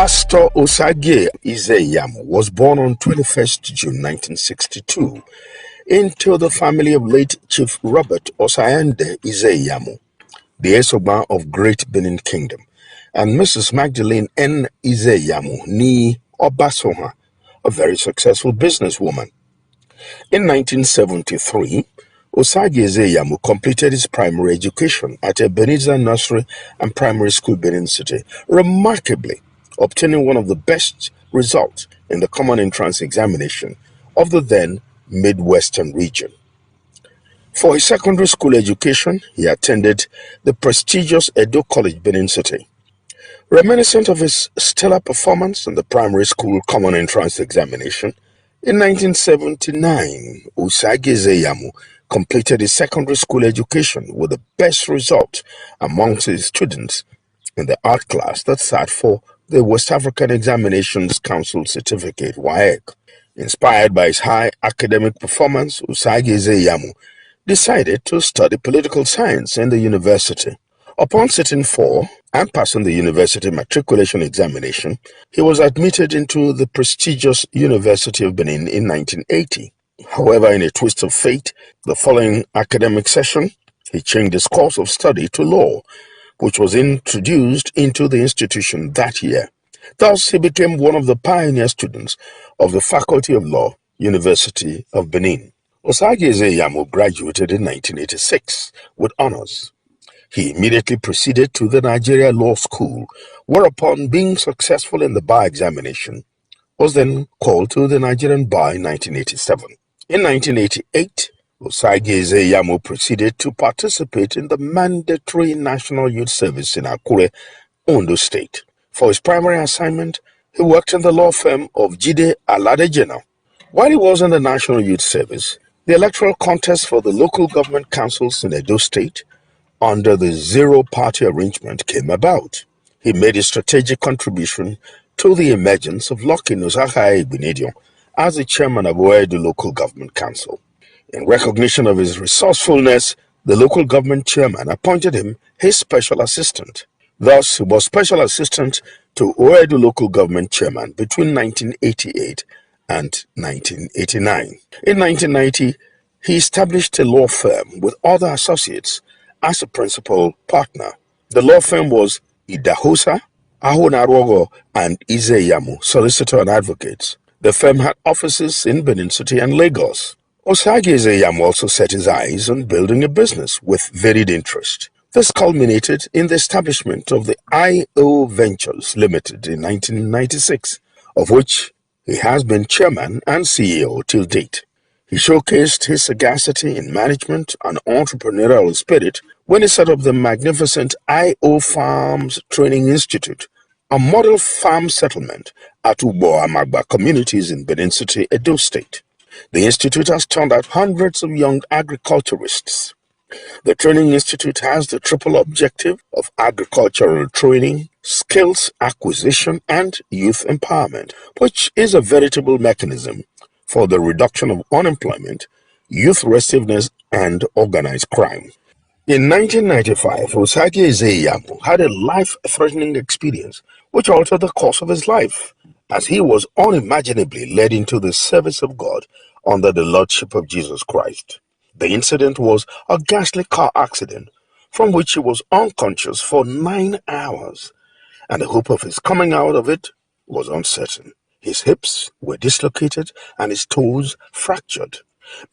Pastor Osagie Ize-Iyamu was born on 21st June 1962 into the family of late Chief Robert Osagie Ize-Iyamu, the Esoba of Great Benin Kingdom, and Mrs. Magdalene N. Ize-Iyamu ni Obasoha, a very successful businesswoman. In 1973, Osagie Ize-Iyamu completed his primary education at Ebenezer Nursery and Primary School, Benin City, remarkably obtaining one of the best results in the Common Entrance Examination of the then Midwestern region. For his secondary school education, he attended the prestigious Edo College, Benin City. Reminiscent of his stellar performance in the primary school Common Entrance Examination, in 1979, Osagie Ize-Iyamu completed his secondary school education with the best result amongst his students in the art class that sat for the West African Examinations Council Certificate, WAEC. Inspired by his high academic performance, Osagie Ize-Iyamu decided to study political science in the university. Upon sitting for and passing the university matriculation examination, he was admitted into the prestigious University of Benin in 1980. However, in a twist of fate, the following academic session, he changed his course of study to law, which was introduced into the institution that year. Thus, he became one of the pioneer students of the Faculty of Law, University of Benin. Osagie Ize-Iyamu graduated in 1986 with honors. He immediately proceeded to the Nigeria Law School, whereupon, being successful in the bar examination, was then called to the Nigerian bar in 1987. In 1988, Osagie Ize-Iyamu proceeded to participate in the mandatory National Youth Service in Akure, Ondo State. For his primary assignment, he worked in the law firm of Jide Aladejena. While he was in the National Youth Service, the electoral contest for the local government councils in Edo State under the zero-party arrangement came about. He made a strategic contribution to the emergence of Lucky Osagie Ize-Iyamu as the chairman of Oedo Local Government Council. In recognition of his resourcefulness, the local government chairman appointed him his special assistant. Thus, he was special assistant to Oedo Local Government Chairman between 1988 and 1989. In 1990, he established a law firm with other associates as a principal partner. The law firm was Idahosa, Ahonarwogo, and Ize-Iyamu, solicitor and advocates. The firm had offices in Benin City and Lagos. Osagie Ize-Iyamu also set his eyes on building a business with varied interest. This culminated in the establishment of the I.O. Ventures Limited in 1996, of which he has been chairman and CEO till date. He showcased his sagacity in management and entrepreneurial spirit when he set up the magnificent I.O. Farms Training Institute, a model farm settlement at Ubo Amagba communities in Benin City, Edo State. The institute has turned out hundreds of young agriculturists. The Training Institute has the triple objective of agricultural training, skills acquisition, and youth empowerment, which is a veritable mechanism for the reduction of unemployment, youth restiveness, and organized crime. In 1995, Osagie Ize-Iyamu had a life-threatening experience which altered the course of his life, as he was unimaginably led into the service of God under the Lordship of Jesus Christ. The incident was a ghastly car accident from which he was unconscious for 9 hours, and the hope of his coming out of it was uncertain. His hips were dislocated and his toes fractured.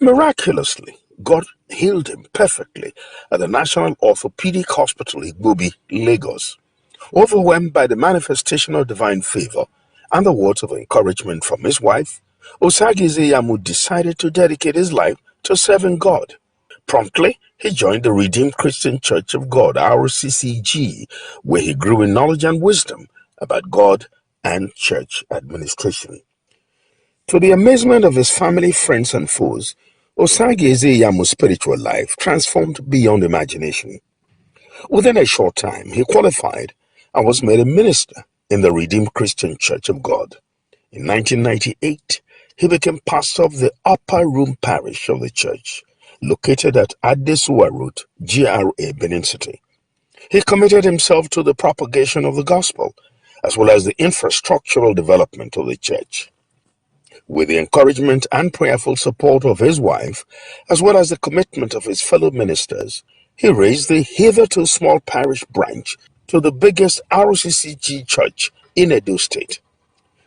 Miraculously, God healed him perfectly at the National Orthopedic Hospital in Igbobi, Lagos. Overwhelmed by the manifestation of divine favor and the words of encouragement from his wife, Osagie Ize-Iyamu decided to dedicate his life to serving God. Promptly, he joined the Redeemed Christian Church of God, RCCG, where he grew in knowledge and wisdom about God and church administration. To the amazement of his family, friends, and foes, Osagie Ize-Iyamu's spiritual life transformed beyond imagination. Within a short time, he qualified and was made a minister in the Redeemed Christian Church of God. In 1998, he became pastor of the Upper Room Parish of the church, located at Adesuwa Road, GRA, Benin City. He committed himself to the propagation of the gospel as well as the infrastructural development of the church. With the encouragement and prayerful support of his wife, as well as the commitment of his fellow ministers, he raised the hitherto small parish branch to the biggest RCCG church in Edo State.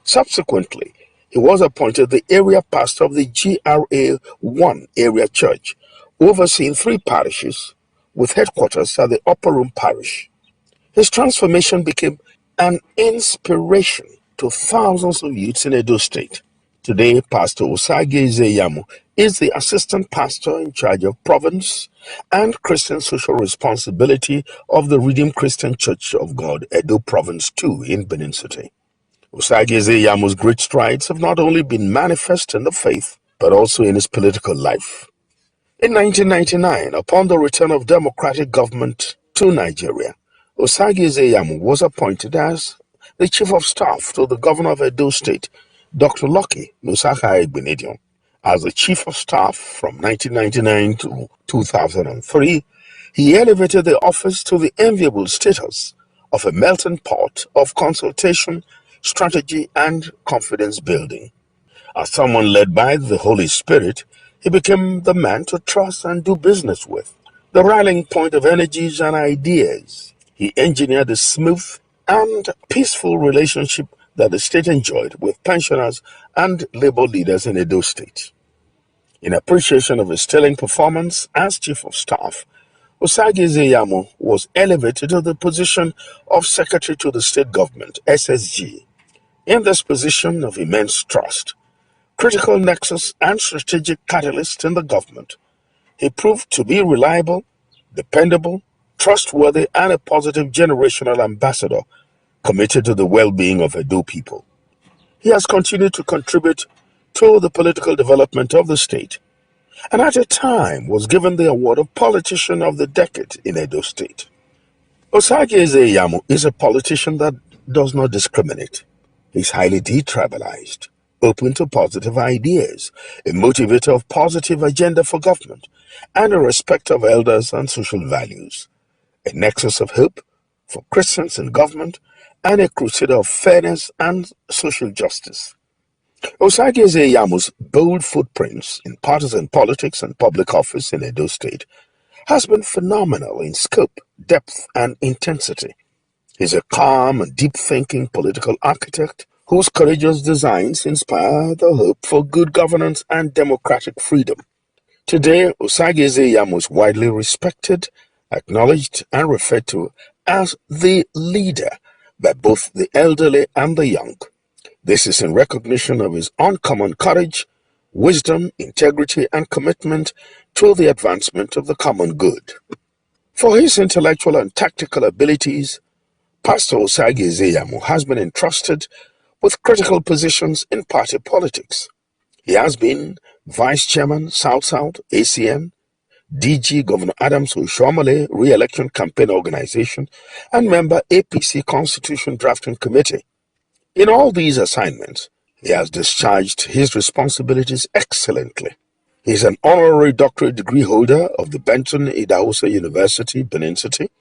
Subsequently, he was appointed the area pastor of the GRA 1 area church, overseeing 3 parishes with headquarters at the Upper Room Parish. His transformation became an inspiration to thousands of youths in Edo State. Today, Pastor Osagie Ize-Iyamu is the assistant pastor in charge of province and Christian social responsibility of the Redeemed Christian Church of God, Edo Province 2 in Benin City. Osagie Ize-Iyamu's great strides have not only been manifest in the faith, but also in his political life. In 1999, upon the return of democratic government to Nigeria, Osagie Ize-Iyamu was appointed as the Chief of Staff to the Governor of Edo State, Dr. Lucky Nusaha. As the Chief of Staff from 1999 to 2003, he elevated the office to the enviable status of a melting pot of consultation, strategy, and confidence building. As someone led by the Holy Spirit, he became the man to trust and do business with, the rallying point of energies and ideas. He engineered a smooth and peaceful relationship that the state enjoyed with pensioners and labor leaders in Edo State. In appreciation of his sterling performance as Chief of Staff, Osagie Ize-Iyamu was elevated to the position of Secretary to the State Government, SSG. In this position of immense trust, critical nexus and strategic catalyst in the government, he proved to be reliable, dependable, trustworthy, and a positive generational ambassador committed to the well-being of Edo people. He has continued to contribute to the political development of the state, and at a time was given the award of Politician of the Decade in Edo State. Osagie Ize-Iyamu is a politician that does not discriminate. He's highly detribalized, open to positive ideas, a motivator of positive agenda for government, and a respecter of elders and social values, a nexus of hope for Christians in government, and a crusader of fairness and social justice. Osagie Ize-Iyamu's bold footprints in partisan politics and public office in Edo State has been phenomenal in scope, depth, and intensity. He's a calm and deep-thinking political architect whose courageous designs inspire the hope for good governance and democratic freedom. Today, Osagie Ize-Iyamu is widely respected, acknowledged, and referred to as the leader by both the elderly and the young. This is in recognition of his uncommon courage, wisdom, integrity, and commitment to the advancement of the common good. For his intellectual and tactical abilities, Pastor Osagie Ize-Iyamu has been entrusted with critical positions in party politics. He has been Vice Chairman, South-South, ACN, DG Governor Adams Oshiomhole Re-Election Campaign Organization, and member APC Constitution Drafting Committee. In all these assignments, he has discharged his responsibilities excellently. He is an honorary doctorate degree holder of the Benton Idahosa University, Benin City,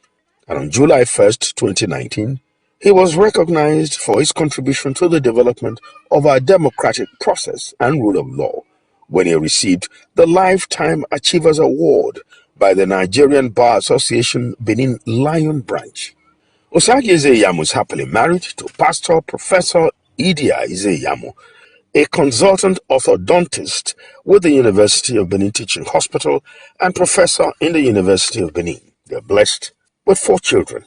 and on July 1st, 2019, he was recognized for his contribution to the development of our democratic process and rule of law when he received the Lifetime Achievers Award by the Nigerian Bar Association Benin Lion Branch. Osagie Ize-Iyamu is happily married to Pastor Professor Idia Ize-Iyamu, a consultant orthodontist with the University of Benin Teaching Hospital and professor in the University of Benin. They are blessed with 4 children.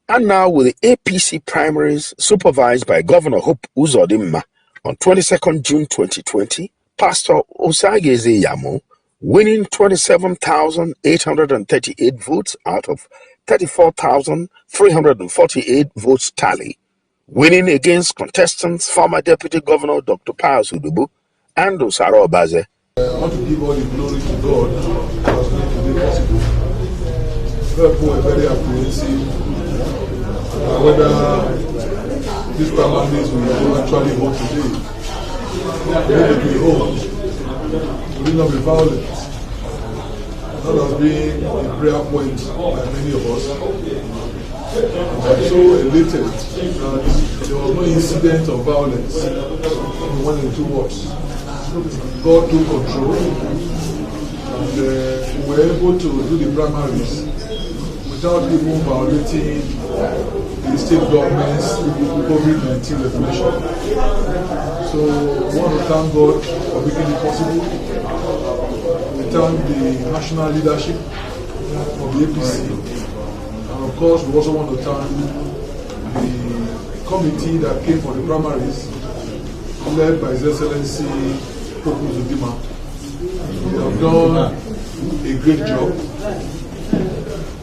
And now with the APC primaries supervised by Governor Hope Uzodimma on 22nd June 2020, Pastor Osagie Ize-Iyamu winning 27,838 votes out of 34,348 votes tally, winning against contestants former Deputy Governor Dr. Pius Udubu and Osaro Obaze. I want to give all the glory to God for making today possible. Therefore, very apprehensive whether these families will actually vote today. They will be home. Will not be violent. That has been a prayer point by many of us. I'm so elated that there was no incident of violence in one and two wards. God took control, and we were able to do the primaries without even violating the state government's COVID-19 regulation. So I want to thank God for making it possible. We thank the national leadership of the APC. And of course, we also want to thank the committee that came for the primaries, led by His Excellency Poku Zudima. They have done a great job.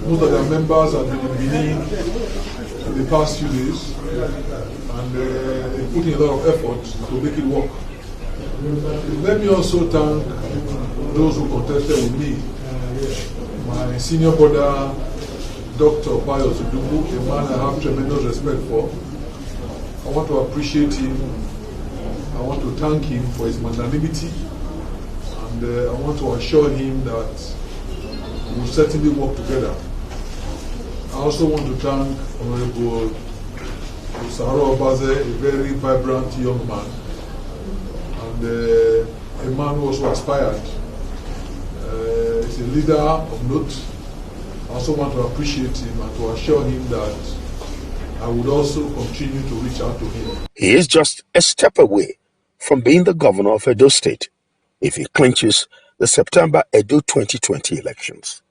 Most of their members have been in Benin in the past few days, and they put in a lot of effort to make it work. Let me also thank those who contested with me. My senior brother, Dr. Bayo Zudubu, a man I have tremendous respect for. I want to appreciate him. I want to thank him for his magnanimity, and I want to assure him that we will certainly work together. I also want to thank Honorable Osagie Ize-Iyamu, a very vibrant young man, and a man who also aspired. He's a leader of note. I also want to appreciate him and to assure him that I would also continue to reach out to him. He is just a step away from being the governor of Edo State if he clinches the September Edo 2020 elections.